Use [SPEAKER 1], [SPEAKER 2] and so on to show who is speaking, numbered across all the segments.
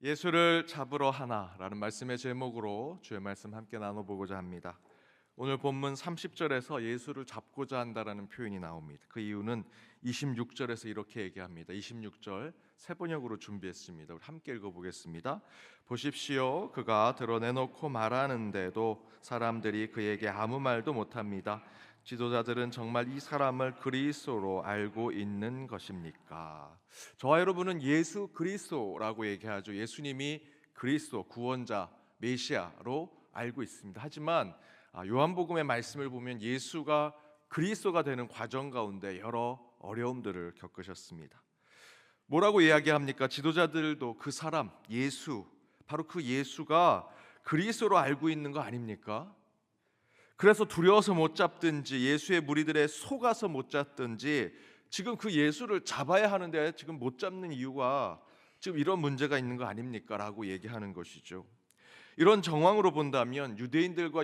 [SPEAKER 1] 예수를 잡으러 하나라는 말씀의 제목으로 주의 말씀 함께 나눠보고자 합니다. 오늘 본문 30절에서 예수를 잡고자 한다라는 표현이 나옵니다. 그 이유는 26절에서 이렇게 얘기합니다. 26절 새 번역으로 준비했습니다. 우리 함께 읽어보겠습니다. 보십시오, 그가 드러내놓고 말하는데도 사람들이 그에게 아무 말도 못합니다. 지도자들은 정말 이 사람을 그리스도로 알고 있는 것입니까? 저와 여러분은 예수 그리스도라고 얘기하죠. 예수님이 그리스도, 구원자, 메시아로 알고 있습니다. 하지만 요한복음의 말씀을 보면 예수가 그리스도가 되는 과정 가운데 여러 어려움들을 겪으셨습니다. 뭐라고 이야기합니까? 지도자들도 그 사람 예수, 바로 그 예수가 그리스도로 알고 있는 거 아닙니까? 그래서 두려워서 못 잡든지 예수의 무리들에 속아서 못 잡든지 지금 그 예수를 잡아야 하는데 지금 못 잡는 이유가 지금 이런 문제가 있는 거 아닙니까? 라고 얘기하는 것이죠. 이런 정황으로 본다면 유대인들과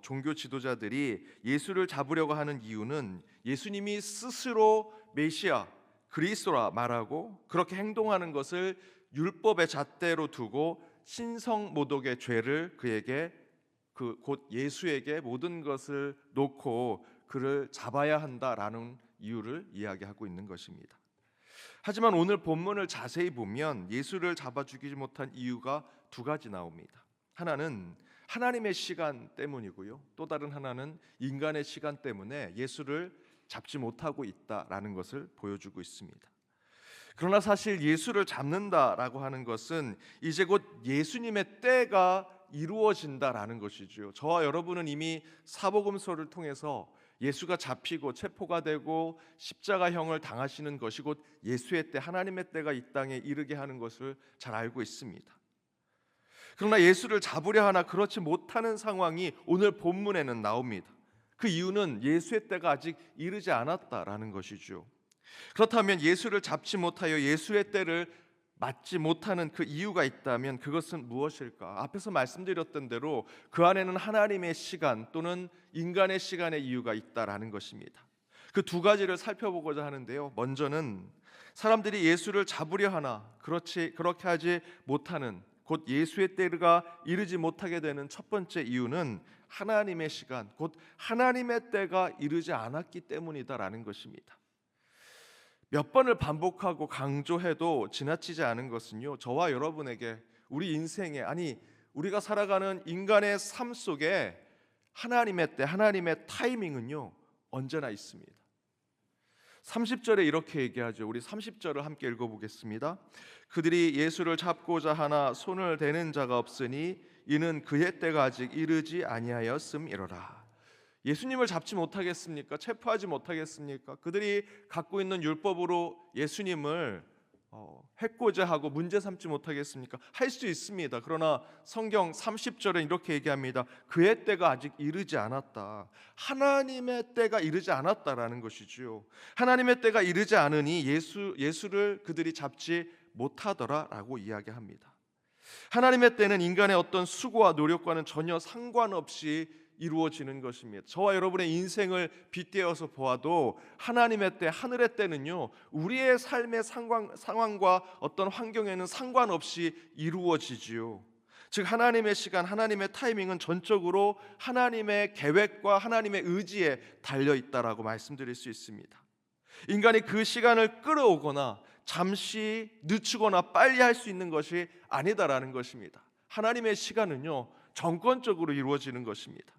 [SPEAKER 1] 종교 지도자들이 예수를 잡으려고 하는 이유는 예수님이 스스로 메시아, 그리스도라 말하고 그렇게 행동하는 것을 율법의 잣대로 두고 신성모독의 죄를 그에게 곧 예수에게 모든 것을 놓고 그를 잡아야 한다라는 이유를 이야기하고 있는 것입니다. 하지만 오늘 본문을 자세히 보면 예수를 잡아주지 못한 이유가 두 가지 나옵니다. 하나는 하나님의 시간 때문이고요. 또 다른 하나는 인간의 시간 때문에 예수를 잡지 못하고 있다라는 것을 보여주고 있습니다. 그러나 사실 예수를 잡는다라고 하는 것은 이제 곧 예수님의 때가 이루어진다라는 것이죠. 저와 여러분은 이미 사복음서를 통해서 예수가 잡히고 체포가 되고 십자가형을 당하시는 것이 곧 예수의 때, 하나님의 때가 이 땅에 이르게 하는 것을 잘 알고 있습니다. 그러나 예수를 잡으려 하나 그렇지 못하는 상황이 오늘 본문에는 나옵니다. 그 이유는 예수의 때가 아직 이르지 않았다라는 것이죠. 그렇다면 예수를 잡지 못하여 예수의 때를 맞지 못하는 그 이유가 있다면 그것은 무엇일까? 앞에서 말씀드렸던 대로 그 안에는 하나님의 시간 또는 인간의 시간의 이유가 있다라는 것입니다. 그 두 가지를 살펴보고자 하는데요. 먼저는 사람들이 예수를 잡으려 하나 그렇게 하지 못하는 곧 예수의 때가 이르지 못하게 되는 첫 번째 이유는 하나님의 시간 곧 하나님의 때가 이르지 않았기 때문이다라는 것입니다. 몇 번을 반복하고 강조해도 지나치지 않은 것은요, 저와 여러분에게 우리 인생에, 아니 우리가 살아가는 인간의 삶 속에 하나님의 때, 하나님의 타이밍은요 언제나 있습니다. 30절에 이렇게 얘기하죠. 우리 30절을 함께 읽어보겠습니다. 그들이 예수를 잡고자 하나 손을 대는 자가 없으니 이는 그의 때가 아직 이르지 아니하였음이로라. 예수님을 잡지 못하겠습니까? 체포하지 못하겠습니까? 그들이 갖고 있는 율법으로 예수님을 해코자 하고 문제 삼지 못하겠습니까? 할 수 있습니다. 그러나 성경 30절에 이렇게 얘기합니다. 그의 때가 아직 이르지 않았다. 하나님의 때가 이르지 않았다라는 것이지요. 하나님의 때가 이르지 않으니 예수를 그들이 잡지 못하더라라고 이야기합니다. 하나님의 때는 인간의 어떤 수고와 노력과는 전혀 상관없이 이루어지는 것입니다. 저와 여러분의 인생을 빗대어서 보아도 하나님의 때, 하늘의 때는요 우리의 삶의 상황과 어떤 환경에는 상관없이 이루어지지요. 즉 하나님의 시간, 하나님의 타이밍은 전적으로 하나님의 계획과 하나님의 의지에 달려있다라고 말씀드릴 수 있습니다. 인간이 그 시간을 끌어오거나 잠시 늦추거나 빨리 할 수 있는 것이 아니다라는 것입니다. 하나님의 시간은요 정권적으로 이루어지는 것입니다.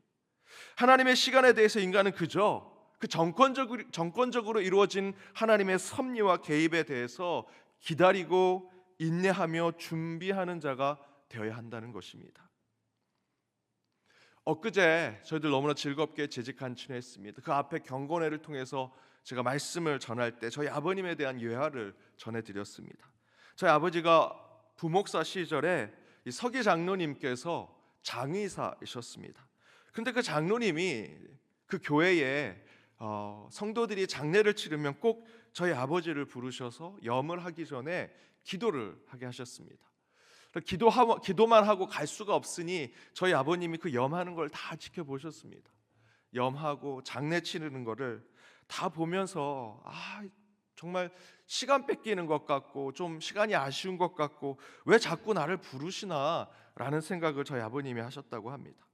[SPEAKER 1] 하나님의 시간에 대해서 인간은 그저 그 정권적으로 이루어진 하나님의 섭리와 개입에 대해서 기다리고 인내하며 준비하는 자가 되어야 한다는 것입니다. 엊그제 저희들 너무나 즐겁게 재직한춘회했습니다. 그 앞에 경건회를 통해서 제가 말씀을 전할 때 저희 아버님에 대한 예화를 전해드렸습니다. 저희 아버지가 부목사 시절에 이 서기 장로님께서 장의사이셨습니다. 근데 그 장로님이 그 교회에 성도들이 장례를 치르면 꼭 저희 아버지를 부르셔서 염을 하기 전에 기도를 하게 하셨습니다. 기도만 하고 갈 수가 없으니 저희 아버님이 그 염하는 걸 다 지켜보셨습니다. 염하고 장례 치르는 거를 다 보면서 정말 시간 뺏기는 것 같고 좀 시간이 아쉬운 것 같고 왜 자꾸 나를 부르시나 라는 생각을 저희 아버님이 하셨다고 합니다.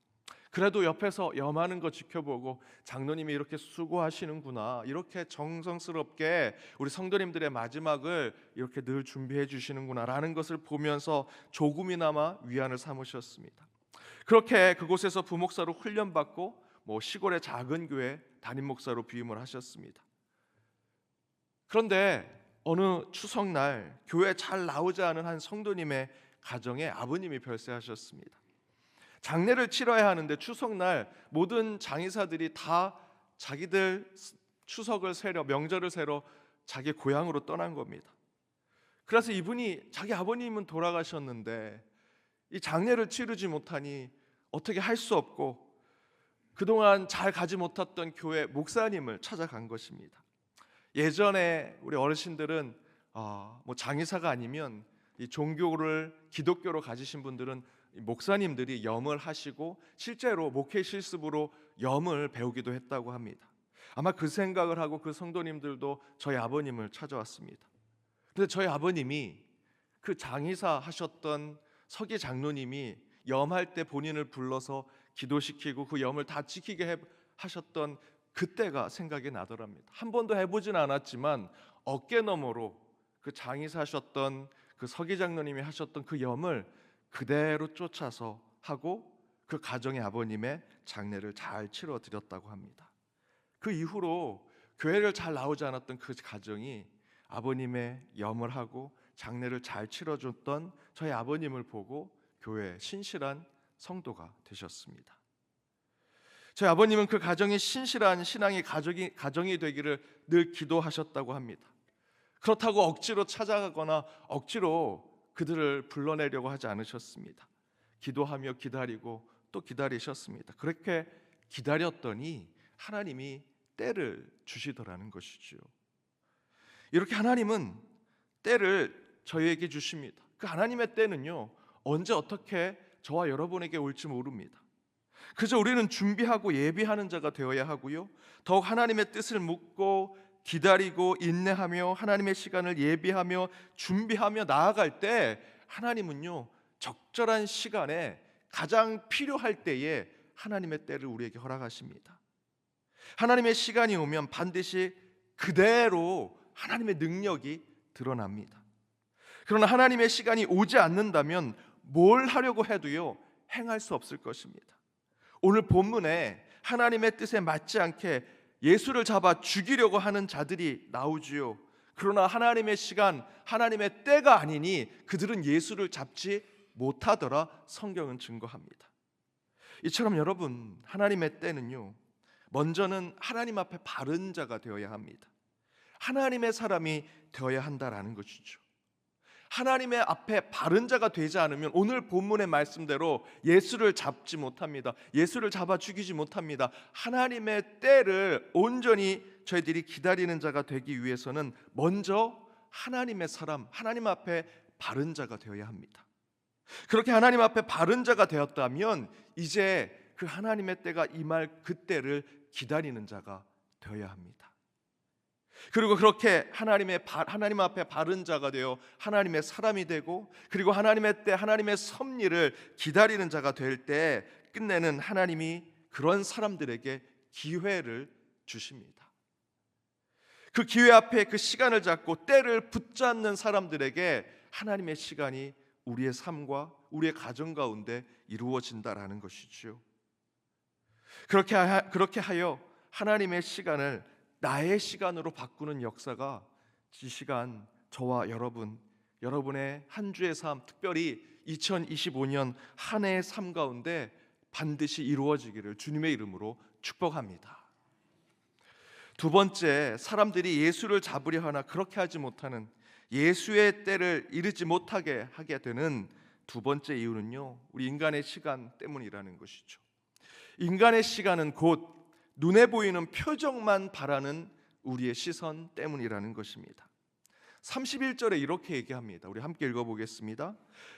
[SPEAKER 1] 그래도 옆에서 염하는 거 지켜보고 장로님이 이렇게 수고하시는구나, 이렇게 정성스럽게 우리 성도님들의 마지막을 이렇게 늘 준비해 주시는구나 라는 것을 보면서 조금이나마 위안을 삼으셨습니다. 그렇게 그곳에서 부목사로 훈련받고 시골의 작은 교회 담임 목사로 부임을 하셨습니다. 그런데 어느 추석날 교회에 잘 나오지 않은 한 성도님의 가정에 아버님이 별세하셨습니다. 장례를 치러야 하는데 추석날 모든 장의사들이 다 자기들 추석을 세려 명절을 세러 자기 고향으로 떠난 겁니다. 그래서 이분이 자기 아버님은 돌아가셨는데 이 장례를 치르지 못하니 어떻게 할 수 없고 그동안 잘 가지 못했던 교회 목사님을 찾아간 것입니다. 예전에 우리 어르신들은 장의사가 아니면 이 종교를 기독교로 가지신 분들은 목사님들이 염을 하시고 실제로 목회 실습으로 염을 배우기도 했다고 합니다. 아마 그 생각을 하고 그 성도님들도 저희 아버님을 찾아왔습니다. 그런데 저희 아버님이 그 장의사 하셨던 서기 장로님이 염할 때 본인을 불러서 기도시키고 그 염을 다 지키게 하셨던 그때가 생각이 나더랍니다. 한 번도 해보진 않았지만 어깨너머로 그 장의사 하셨던 그 서기 장로님이 하셨던 그 염을 그대로 쫓아서 하고 그 가정의 아버님의 장례를 잘 치러드렸다고 합니다. 그 이후로 교회를 잘 나오지 않았던 그 가정이 아버님의 염을 하고 장례를 잘 치러줬던 저희 아버님을 보고 교회에 신실한 성도가 되셨습니다. 저희 아버님은 그 가정이 신실한 신앙의 가정이 되기를 늘 기도하셨다고 합니다. 그렇다고 억지로 찾아가거나 억지로 그들을 불러내려고 하지 않으셨습니다. 기도하며 기다리고 또 기다리셨습니다. 그렇게 기다렸더니 하나님이 때를 주시더라는 것이죠. 이렇게 하나님은 때를 저희에게 주십니다. 그 하나님의 때는요, 언제 어떻게 저와 여러분에게 올지 모릅니다. 그저 우리는 준비하고 예비하는 자가 되어야 하고요, 더욱 하나님의 뜻을 묻고 기다리고 인내하며 하나님의 시간을 예비하며 준비하며 나아갈 때 하나님은요, 적절한 시간에 가장 필요할 때에 하나님의 때를 우리에게 허락하십니다. 하나님의 시간이 오면 반드시 그대로 하나님의 능력이 드러납니다. 그러나 하나님의 시간이 오지 않는다면 뭘 하려고 해도요, 행할 수 없을 것입니다. 오늘 본문에 하나님의 뜻에 맞지 않게 예수를 잡아 죽이려고 하는 자들이 나오지요. 그러나 하나님의 시간, 하나님의 때가 아니니 그들은 예수를 잡지 못하더라 성경은 증거합니다. 이처럼 여러분, 하나님의 때는요, 먼저는 하나님 앞에 바른 자가 되어야 합니다. 하나님의 사람이 되어야 한다라는 것이죠. 하나님의 앞에 바른 자가 되지 않으면 오늘 본문의 말씀대로 예수를 잡지 못합니다. 예수를 잡아 죽이지 못합니다. 하나님의 때를 온전히 저희들이 기다리는 자가 되기 위해서는 먼저 하나님의 사람, 하나님 앞에 바른 자가 되어야 합니다. 그렇게 하나님 앞에 바른 자가 되었다면 이제 그 하나님의 때가 임할 그때를 기다리는 자가 되어야 합니다. 그리고 그렇게 하나님 앞에 바른 자가 되어 하나님의 사람이 되고, 그리고 하나님의 때 하나님의 섭리를 기다리는 자가 될 때 끝내는 하나님이 그런 사람들에게 기회를 주십니다. 그 기회 앞에 그 시간을 잡고 때를 붙잡는 사람들에게 하나님의 시간이 우리의 삶과 우리의 가정 가운데 이루어진다라는 것이죠. 그렇게 하여 하나님의 시간을 나의 시간으로 바꾸는 역사가 이 시간 저와 여러분의 한 주의 삶, 특별히 2025년 한 해의 삶 가운데 반드시 이루어지기를 주님의 이름으로 축복합니다. 두 번째, 사람들이 예수를 잡으려 하나 그렇게 하지 못하는, 예수의 때를 이르지 못하게 하게 되는 두 번째 이유는요, 우리 인간의 시간 때문이라는 것이죠. 인간의 시간은 곧 눈에 보이는 표정만 바라는 우리의 시선 때문이라는 것입니다. 31절에 이렇게 얘기합니다. 우리 함께 읽어보겠습니다.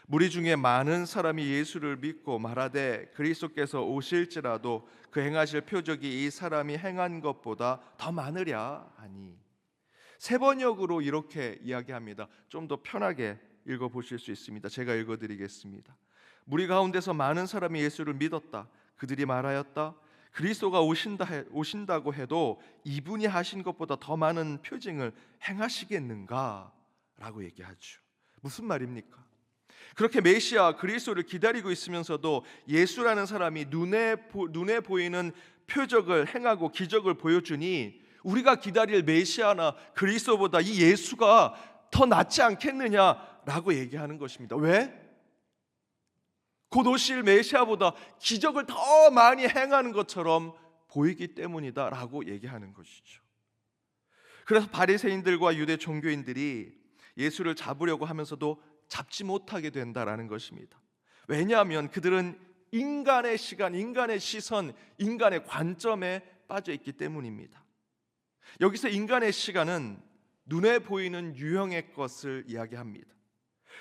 [SPEAKER 1] 무리 중에 많은 사람이 예수를 믿고 말하되 그리스도께서 오실지라도 그 행하실 표적이 이 사람이 행한 것보다 더 많으랴 하니. 세 번역으로 이렇게 이야기합니다. 좀 더 편하게 읽어보실 수 있습니다. 제가 읽어드리겠습니다. 무리 가운데서 많은 사람이 예수를 믿었다. 그들이 말하였다. 그리스도가 오신다고 해도 이분이 하신 것보다 더 많은 표징을 행하시겠는가? 라고 얘기하죠. 무슨 말입니까? 그렇게 메시아 그리스도를 기다리고 있으면서도 예수라는 사람이 눈에 보이는 표적을 행하고 기적을 보여주니 우리가 기다릴 메시아나 그리스도보다 이 예수가 더 낫지 않겠느냐라고 얘기하는 것입니다. 왜? 곧 오실 메시아보다 기적을 더 많이 행하는 것처럼 보이기 때문이다라고 얘기하는 것이죠. 그래서 바리새인들과 유대 종교인들이 예수를 잡으려고 하면서도 잡지 못하게 된다라는 것입니다. 왜냐하면 그들은 인간의 시간, 인간의 시선, 인간의 관점에 빠져 있기 때문입니다. 여기서 인간의 시간은 눈에 보이는 유형의 것을 이야기합니다.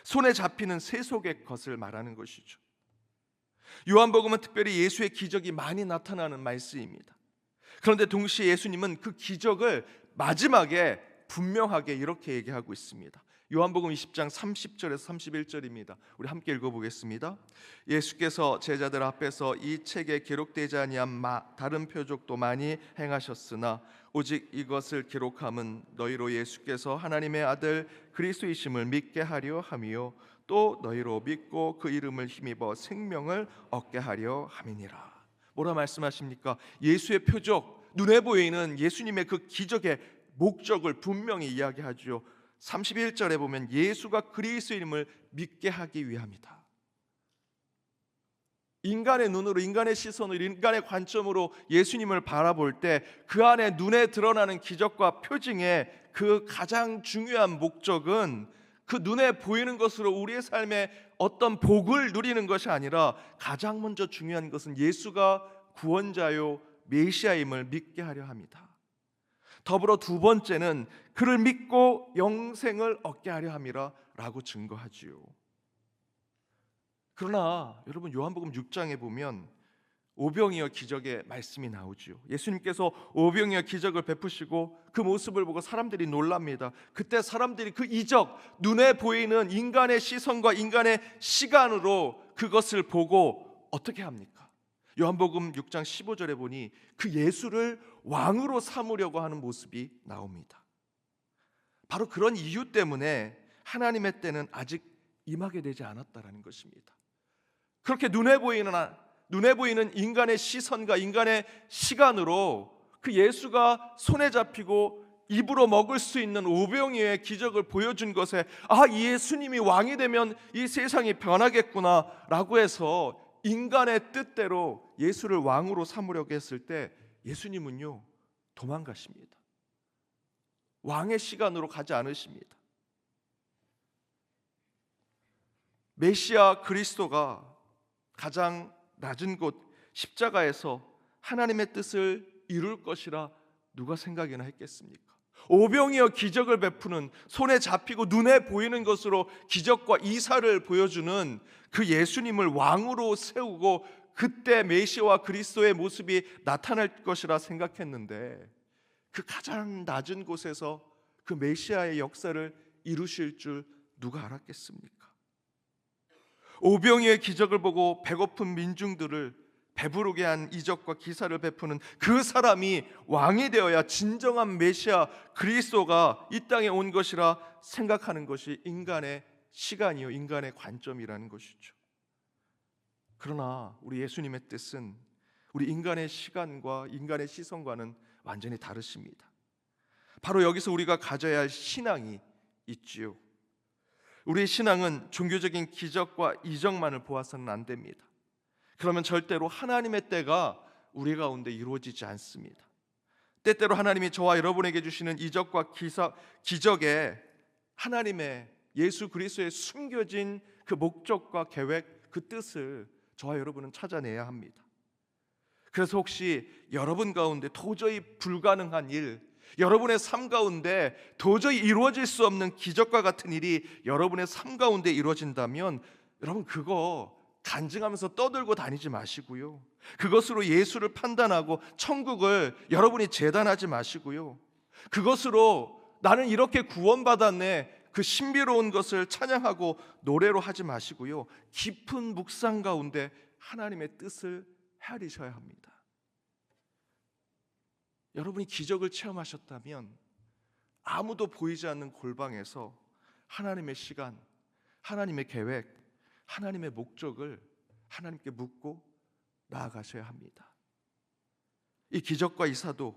[SPEAKER 1] 손에 잡히는 세속의 것을 말하는 것이죠. 요한복음은 특별히 예수의 기적이 많이 나타나는 말씀입니다. 그런데 동시에 예수님은 그 기적을 마지막에 분명하게 이렇게 얘기하고 있습니다. 요한복음 20장 30절에서 31절입니다. 우리 함께 읽어보겠습니다. 예수께서 제자들 앞에서 이 책에 기록되지 아니한 다른 표적도 많이 행하셨으나 오직 이것을 기록함은 너희로 예수께서 하나님의 아들 그리스도이심을 믿게 하려 함이요 또 너희로 믿고 그 이름을 힘입어 생명을 얻게 하려 함이니라. 뭐라 말씀하십니까? 예수의 표적, 눈에 보이는 예수님의 그 기적의 목적을 분명히 이야기하죠. 31절에 보면 예수가 그리스도임을 믿게 하기 위함이다. 인간의 눈으로, 인간의 시선으로, 인간의 관점으로 예수님을 바라볼 때 그 안에 눈에 드러나는 기적과 표징의 그 가장 중요한 목적은 그 눈에 보이는 것으로 우리의 삶에 어떤 복을 누리는 것이 아니라 가장 먼저 중요한 것은 예수가 구원자요 메시아임을 믿게 하려 합니다. 더불어 두 번째는 그를 믿고 영생을 얻게 하려 함이라 라고 증거하지요. 그러나 여러분 요한복음 6장에 보면 오병이어 기적의 말씀이 나오죠. 예수님께서 오병이어 기적을 베푸시고 그 모습을 보고 사람들이 놀랍니다. 그때 사람들이 그 이적, 눈에 보이는 인간의 시선과 인간의 시간으로 그것을 보고 어떻게 합니까? 요한복음 6장 15절에 보니 그 예수를 왕으로 삼으려고 하는 모습이 나옵니다. 바로 그런 이유 때문에 하나님의 때는 아직 임하게 되지 않았다라는 것입니다. 그렇게 눈에 보이는 인간의 시선과 인간의 시간으로 그 예수가 손에 잡히고 입으로 먹을 수 있는 오병이어의 기적을 보여준 것에 이 예수님이 왕이 되면 이 세상이 변하겠구나 라고 해서 인간의 뜻대로 예수를 왕으로 삼으려고 했을 때 예수님은요 도망가십니다. 왕의 시간으로 가지 않으십니다. 메시아 그리스도가 가장 낮은 곳 십자가에서 하나님의 뜻을 이룰 것이라 누가 생각이나 했겠습니까? 오병이어 기적을 베푸는, 손에 잡히고 눈에 보이는 것으로 기적과 이사를 보여주는 그 예수님을 왕으로 세우고 그때 메시아와 그리스도의 모습이 나타날 것이라 생각했는데 그 가장 낮은 곳에서 그 메시아의 역사를 이루실 줄 누가 알았겠습니까? 오병이어의 기적을 보고 배고픈 민중들을 배부르게 한 이적과 기사를 베푸는 그 사람이 왕이 되어야 진정한 메시아 그리스도가 이 땅에 온 것이라 생각하는 것이 인간의 시간이요 인간의 관점이라는 것이죠. 그러나 우리 예수님의 뜻은 우리 인간의 시간과 인간의 시선과는 완전히 다르십니다. 바로 여기서 우리가 가져야 할 신앙이 있지요. 우리의 신앙은 종교적인 기적과 이적만을 보아서는 안 됩니다. 그러면 절대로 하나님의 때가 우리 가운데 이루어지지 않습니다. 때때로 하나님이 저와 여러분에게 주시는 이적과 기적에 하나님의 예수 그리스도의 숨겨진 그 목적과 계획, 그 뜻을 저와 여러분은 찾아내야 합니다. 그래서 혹시 여러분 가운데 도저히 불가능한 일, 여러분의 삶 가운데 도저히 이루어질 수 없는 기적과 같은 일이 여러분의 삶 가운데 이루어진다면 여러분 그거 간증하면서 떠들고 다니지 마시고요. 그것으로 예수를 판단하고 천국을 여러분이 재단하지 마시고요. 그것으로 나는 이렇게 구원받았네, 그 신비로운 것을 찬양하고 노래로 하지 마시고요, 깊은 묵상 가운데 하나님의 뜻을 헤아리셔야 합니다. 여러분이 기적을 체험하셨다면 아무도 보이지 않는 골방에서 하나님의 시간, 하나님의 계획, 하나님의 목적을 하나님께 묻고 나아가셔야 합니다. 이 기적과 이 사도,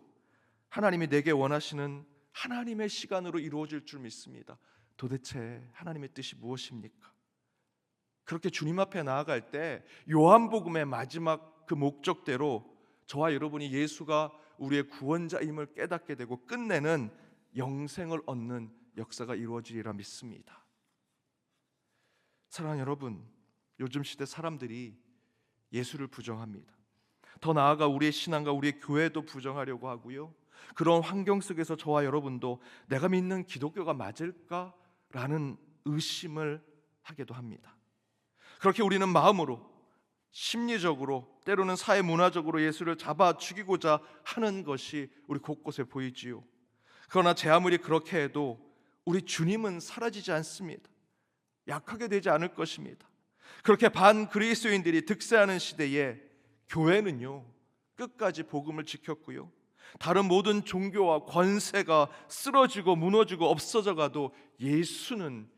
[SPEAKER 1] 하나님이 내게 원하시는 하나님의 시간으로 이루어질 줄 믿습니다. 도대체 하나님의 뜻이 무엇입니까? 그렇게 주님 앞에 나아갈 때 요한복음의 마지막 그 목적대로 저와 여러분이 예수가 우리의 구원자임을 깨닫게 되고 끝내는 영생을 얻는 역사가 이루어지리라 믿습니다. 사랑하는 여러분, 요즘 시대 사람들이 예수를 부정합니다. 더 나아가 우리의 신앙과 우리의 교회도 부정하려고 하고요, 그런 환경 속에서 저와 여러분도 내가 믿는 기독교가 맞을까라는 의심을 하기도 합니다. 그렇게 우리는 마음으로, 심리적으로, 때로는 사회 문화적으로 예수를 잡아 죽이고자 하는 것이 우리 곳곳에 보이지요. 그러나 제 아무리 그렇게 해도 우리 주님은 사라지지 않습니다. 약하게 되지 않을 것입니다. 그렇게 반그리스도인들이 득세하는 시대에 교회는요, 끝까지 복음을 지켰고요, 다른 모든 종교와 권세가 쓰러지고 무너지고 없어져 가도 예수는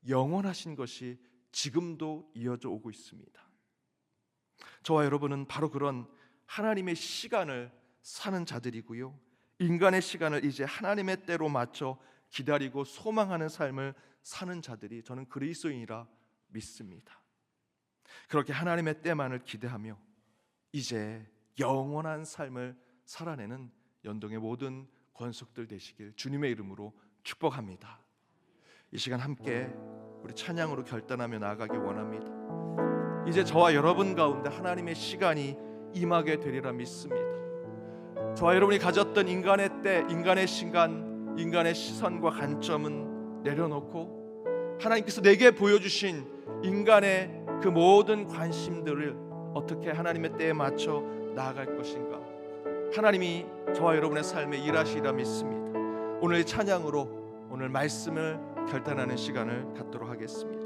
[SPEAKER 1] 영원하신 것이 지금도 이어져 오고 있습니다. 저와 여러분은 바로 그런 하나님의 시간을 사는 자들이고요, 인간의 시간을 이제 하나님의 때로 맞춰 기다리고 소망하는 삶을 사는 자들이 저는 그리스도인이라 믿습니다. 그렇게 하나님의 때만을 기대하며 이제 영원한 삶을 살아내는 연동의 모든 권속들 되시길 주님의 이름으로 축복합니다. 이 시간 함께 우리 찬양으로 결단하며 나아가기 원합니다. 이제 저와 여러분 가운데 하나님의 시간이 임하게 되리라 믿습니다. 저와 여러분이 가졌던 인간의 때, 인간의 시간, 인간의 시선과 관점은 내려놓고 하나님께서 내게 보여주신 인간의 그 모든 관심들을 어떻게 하나님의 때에 맞춰 나아갈 것인가, 하나님이 저와 여러분의 삶에 일하시리라 믿습니다. 오늘 찬양으로 오늘 말씀을 결단하는 시간을 갖도록 하겠습니다.